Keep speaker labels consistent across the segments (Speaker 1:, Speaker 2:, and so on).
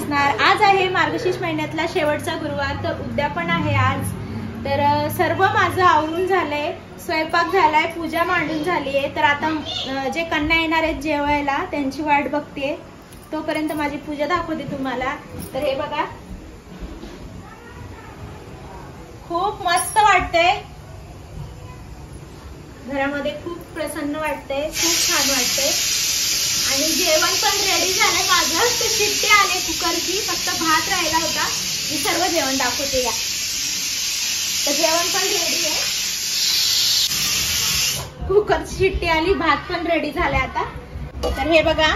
Speaker 1: असणार। आज आहे मार्गशीर्ष महिन्यातला शेवटचा गुरुवार, तर उद्यापन आहे आज। तर सर्व माझं आवरून झालंय, स्वयंपाक झालाय, पूजा मांडून झाली आहे। तर आता जे कन्या येणार आहेत जेवायला त्यांची वाट बघते, तोपर्यंत माझी पूजा दाखवते तुम्हाला। तर हे बघा, खूप मस्त वाटतंय, घरामध्ये खूप प्रसन्न वाटतंय, खूप छान वाटतंय। आणि जेवण पण रेडी झालंय माझं, तर शिट्टी आले कुकरची, फक्त भात राहिला होता। मी सर्व जेवण दाखवते या। तर जेवण पण रेडी आहे, कुकरची शिट्टी आली, भात पण रेडी झालाय आता। तर हे बघा,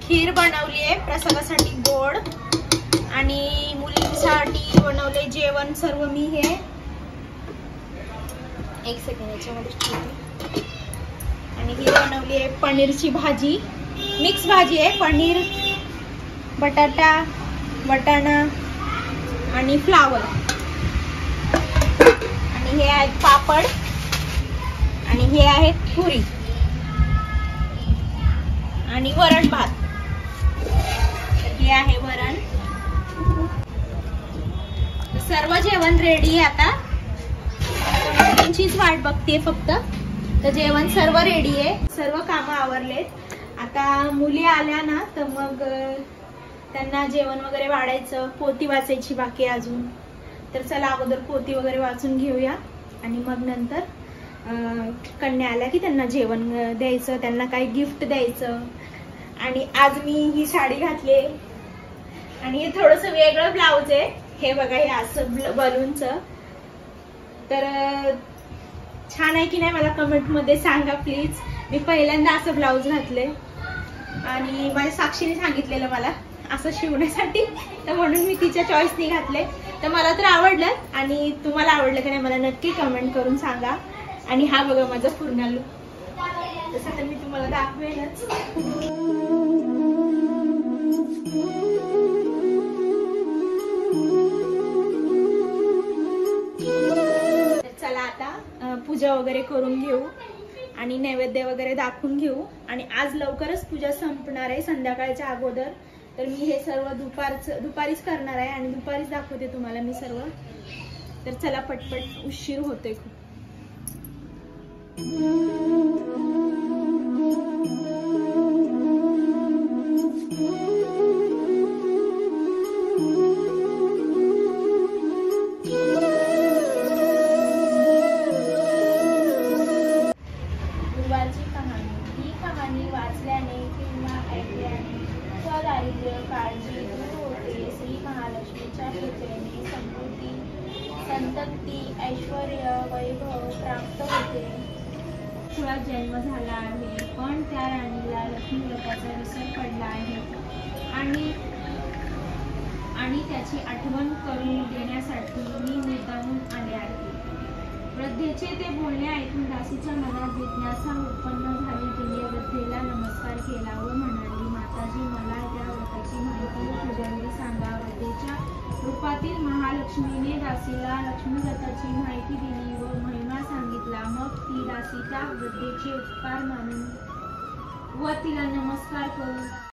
Speaker 1: खीर बनवली आहे प्रसादासाठी गोड, आणि मुलींसाठी बनवले जेवण सर्व मी। हे एक सेकंड याच्यामध्ये ठेवते। आणि ही बनवली आहे पनीरची भाजी, मिक्स भाजी आहे, पनीर, बटाटा, वटाणा आणि फ्लावर। आणि हे आहेत पापड, आणि हे आहे पुरी, आणि वरण भात। हे आहे वरण। सर्व जेवण रेडी आहे आता, मुलींचीच वाट बघते फक्त। तर जेवण सर्व रेडी आहे, सर्व कामं आवरलेत। आता मुली आल्या ना तर मग त्यांना जेवण वगैरे वाढायचं, पोथी वाचायची बाकी अजून। तर चला अगोदर पोथी वगैरे वाचून घेऊया, आणि मग नंतर कन्या आल्या की त्यांना जेवण द्यायचं, त्यांना काही गिफ्ट द्यायचं। आणि आज मी ही साडी घातली, आणि हे थोडस वेगळं ब्लाउज आहे, हे बघा, हे असं बलूनचं। तर छान आहे की नाही मला कमेंट मध्ये सांगा प्लीज। मी पहिल्यांदा असं ब्लाउज घातले, आणि माझ्या साक्षीने सांगितलेलं मला असं शिवण्यासाठी, तर म्हणून मी तिच्या चॉईसने घातले। तर मला तर आवडलं, आणि तुम्हाला आवडलं की नाही मला नक्की कमेंट करून सांगा। आणि हा बघा माझा पूर्ण लुक, तसं तर मी तुम्हाला दाखवेलच। चला आता पूजा वगैरे करून घेऊ, आणि नैवेद्य वगैरे दाखवून घेऊ। आणि आज लवकरच पूजा संपणार आहे संध्याकाळच्या अगोदर, तर मी हे सर्व दुपारीच करणार आहे, आणि दुपारीच दाखवते तुम्हाला मी सर्व। तर चला पटपट, उशीर होतोय खूप। वाचल्याने किंवा ऐकल्याने स्वदारिद्र्य काळजी दूर होते, श्री महालक्ष्मीच्या पूजेने समृद्धी, संतती, ऐश्वर्य, वैभव प्राप्त होते। तुला जन्म झाला आहे, पण त्या राणीला लक्ष्मी व्रताचा विसर पडला आहे, आणि त्याची आठवण करून देण्यासाठी मी मुद्दामून आले आहे। वृद्धेचे ते बोलणे ऐकून दासीच्या मनात जिज्ञासा उत्पन्न झाली। तिने वृद्धेला नमस्कार केला व म्हणाली, माताजी, मला त्या व्रताची माहिती व पूजाविधी सांगा। वृद्धेच्या रूपातील महालक्ष्मीने दासीला लक्ष्मी व्रताची माहिती दिली व महिमा सांगितला। मग ती दासी त्या वृद्धेचे उपकार मानून व तिला नमस्कार करून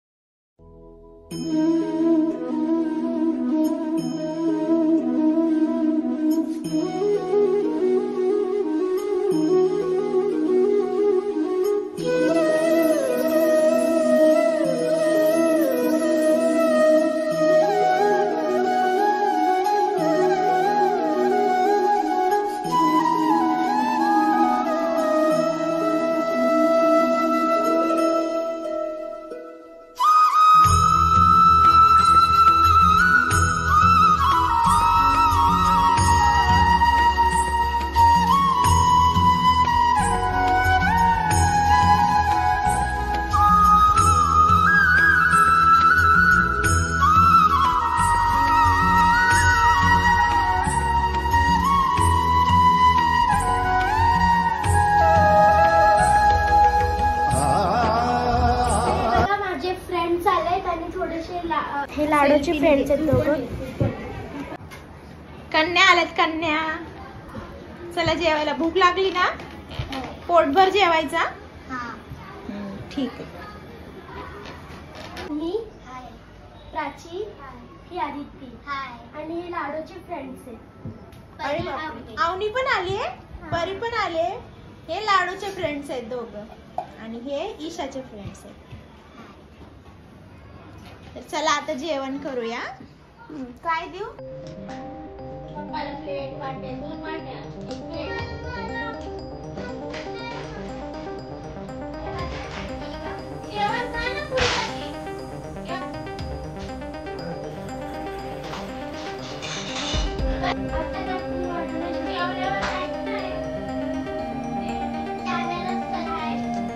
Speaker 1: हे लाडूची फ्रेंड्स आहेत दोघं। कन्या आल्यात, कन्या। चला जेवायला, भूक लागली ना? पोटभर जेवायचा? ठीक आहे।
Speaker 2: प्राची, ही आदिती आणि हे लाडूचे फ्रेंड्स आहेत.
Speaker 1: अवनी पण आली आहे, परी पण आले. हे लाडूचे फ्रेंड्स आहेत दोघं आणि हे ईशाचे फ्रेंड्स आहेत. तर चला आता जेवण करूया. काय देऊ? प्लेट वाटे, 2 वाट्या, 1 प्लेट. जेवण काय ना पुढे.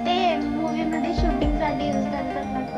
Speaker 2: ते मूवी मध्ये शूटिंग साठी यूज करतात ना.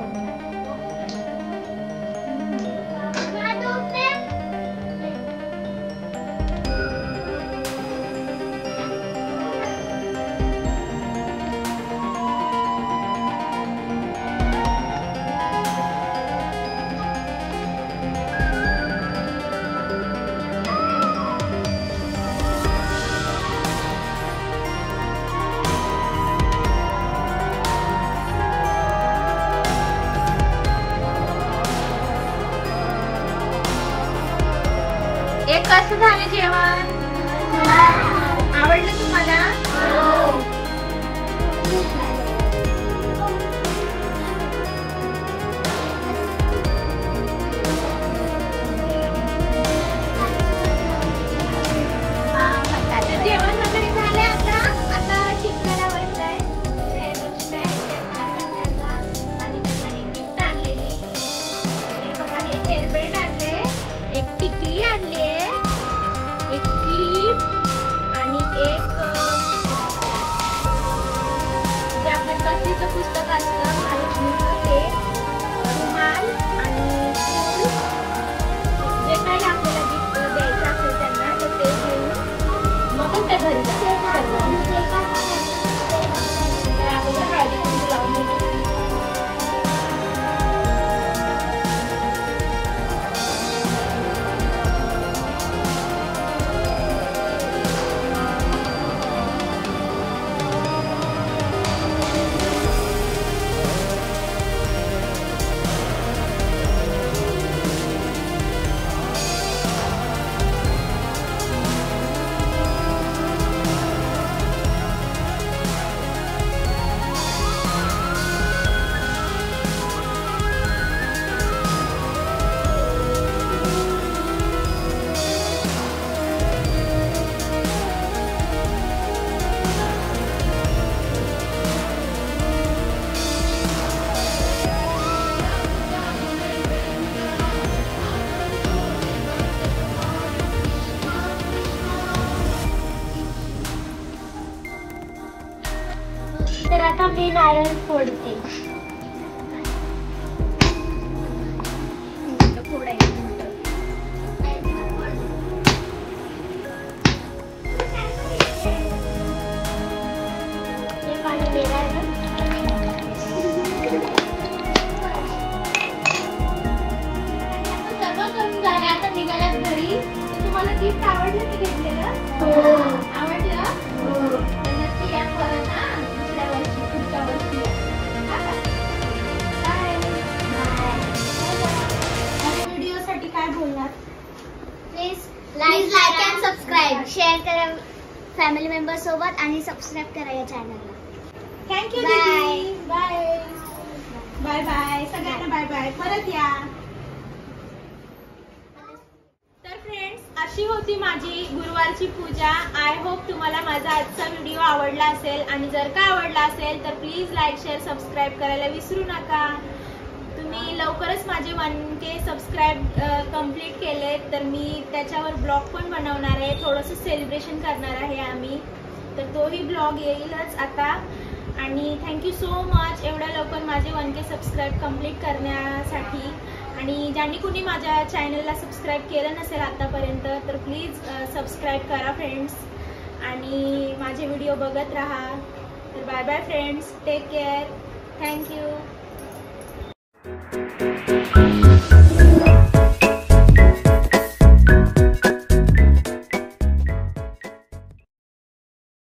Speaker 1: कसं झालं जेवण? आवडलं तुम्हाला? जेवण वगैरे झालंय. आता चिकन आवडलंय आणि हेल्मेट आणले, एक टिकली आणली, एक क्लिप आणि एक जे आपलं कसलीचं पुस्तक असतं महालक्ष्मीचं ते, रुमाल आणि जे काही आपल्याला गिफ्ट द्यायचं असेल त्यांना तर ते घेऊन मग त्या घरी
Speaker 2: तर आता मी नारळ फोडते.
Speaker 1: आता निघाल्यात घरी. तुम्हाला गिफ्ट आवडलं की घेतलेलं? आवडलं? नक्की या परत ना दुसऱ्या वर्षी, पुढच्या वर्षी. माझ्या व्हिडिओसाठी काय बोलणार?
Speaker 2: Please like and subscribe, share करा फॅमिली मेंबर सोबत आणि सबस्क्राईब करा या चॅनलला.
Speaker 1: थँक्यू दीदी. बाय बाय बाय सगळ्यांना. Bye bye. परत या. तर फ्रेंड्स, अशी होती माझी गुरुवारची पूजा. आय होप तुम्हाला माझा आजचा व्हिडिओ आवडला असेल आणि जर का आवडला असेल तर प्लीज लाईक शेअर सबस्क्राईब करायला विसरू नका. तुम्ही लवकरच माझे 1K सबस्क्राईब कंप्लीट केले तर मी त्याच्यावर ब्लॉग पण बनवणार आहे. थोडंसं सेलिब्रेशन करणार आहे आम्ही, तर तोही ब्लॉग येईलच आता. आणि थँक्यू सो मच एवढ्या लवकर माझे 1K सबस्क्राईब कंप्लीट करण्यासाठी. आणि ज्यांनी कुणी माझ्या चॅनलला सबस्क्राईब केलं नसेल आतापर्यंत तर प्लीज सबस्क्राईब करा फ्रेंड्स आणि माझे व्हिडिओ बघत राहा. तर bye bye friends, take care. Thank you.